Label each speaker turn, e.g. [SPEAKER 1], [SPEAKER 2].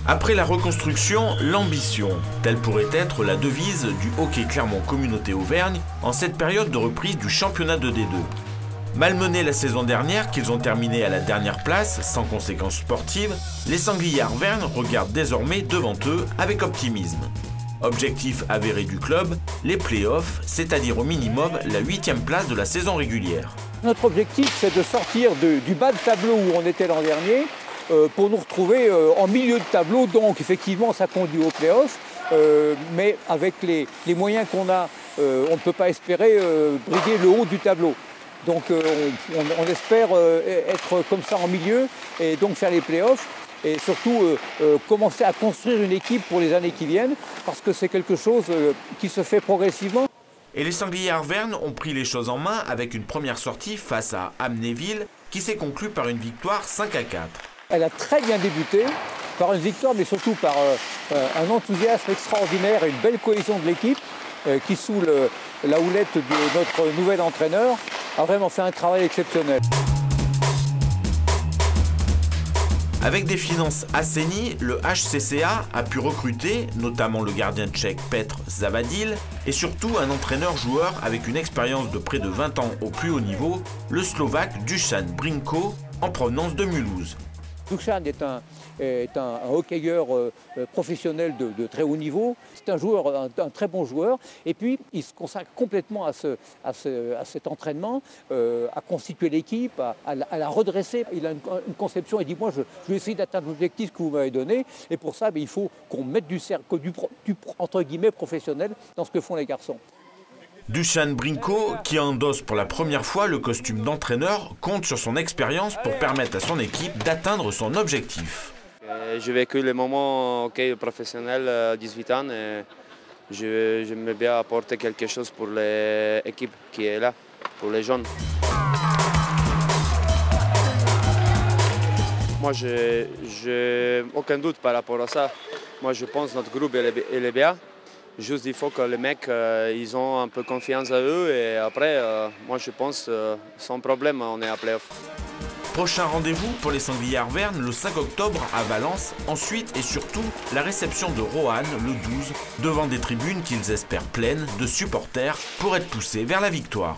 [SPEAKER 1] Après la reconstruction, l'ambition. Telle pourrait être la devise du Hockey Clermont Communauté Auvergne en cette période de reprise du championnat de D2. Malmenés la saison dernière, qu'ils ont terminé à la dernière place, sans conséquences sportives, les Sangliers Arvernes regardent désormais devant eux avec optimisme. Objectif avéré du club, les playoffs, c'est-à-dire au minimum la 8e place de la saison régulière.
[SPEAKER 2] Notre objectif, c'est de sortir du bas de tableau où on était l'an dernier, pour nous retrouver en milieu de tableau. Donc effectivement ça conduit aux playoffs, mais avec les moyens qu'on a, on ne peut pas espérer briguer le haut du tableau. Donc on espère être comme ça en milieu et donc faire les playoffs et surtout commencer à construire une équipe pour les années qui viennent, parce que c'est quelque chose qui se fait progressivement.
[SPEAKER 1] Et les Sangliers Arvernes ont pris les choses en main avec une première sortie face à Amnéville qui s'est conclue par une victoire 5-4.
[SPEAKER 2] Elle a très bien débuté, par une victoire, mais surtout par un enthousiasme extraordinaire et une belle cohésion de l'équipe qui, sous la houlette de notre nouvel entraîneur, a vraiment fait un travail exceptionnel.
[SPEAKER 1] Avec des finances assainies, le HCCA a pu recruter, notamment le gardien tchèque Petr Zavadil, et surtout un entraîneur-joueur avec une expérience de près de 20 ans au plus haut niveau, le Slovaque Dušan Brinko, en provenance de Mulhouse.
[SPEAKER 2] Dušan est un hockeyeur professionnel de très haut niveau. C'est un très bon joueur. Et puis, il se consacre complètement à cet entraînement, à constituer l'équipe, à la redresser. Il a une conception. Il dit, moi, je vais essayer d'atteindre l'objectif que vous m'avez donné. Et pour ça, il faut qu'on mette du entre guillemets professionnel dans ce que font les garçons.
[SPEAKER 1] Dušan Brinko, qui endosse pour la première fois le costume d'entraîneur, compte sur son expérience pour permettre à son équipe d'atteindre son objectif.
[SPEAKER 3] J'ai vécu le moment hockey professionnel à 18 ans et j'aimerais bien apporter quelque chose pour l'équipe qui est là, pour les jeunes. Moi, j'ai aucun doute par rapport à ça. Moi, je pense que notre groupe est bien. Juste il faut que les mecs ils ont un peu confiance à eux et après, moi je pense sans problème on est à playoff.
[SPEAKER 1] Prochain rendez-vous pour les Sangliers Arvernes le 5 octobre à Valence. Ensuite et surtout la réception de Roanne le 12 devant des tribunes qu'ils espèrent pleines de supporters pour être poussés vers la victoire.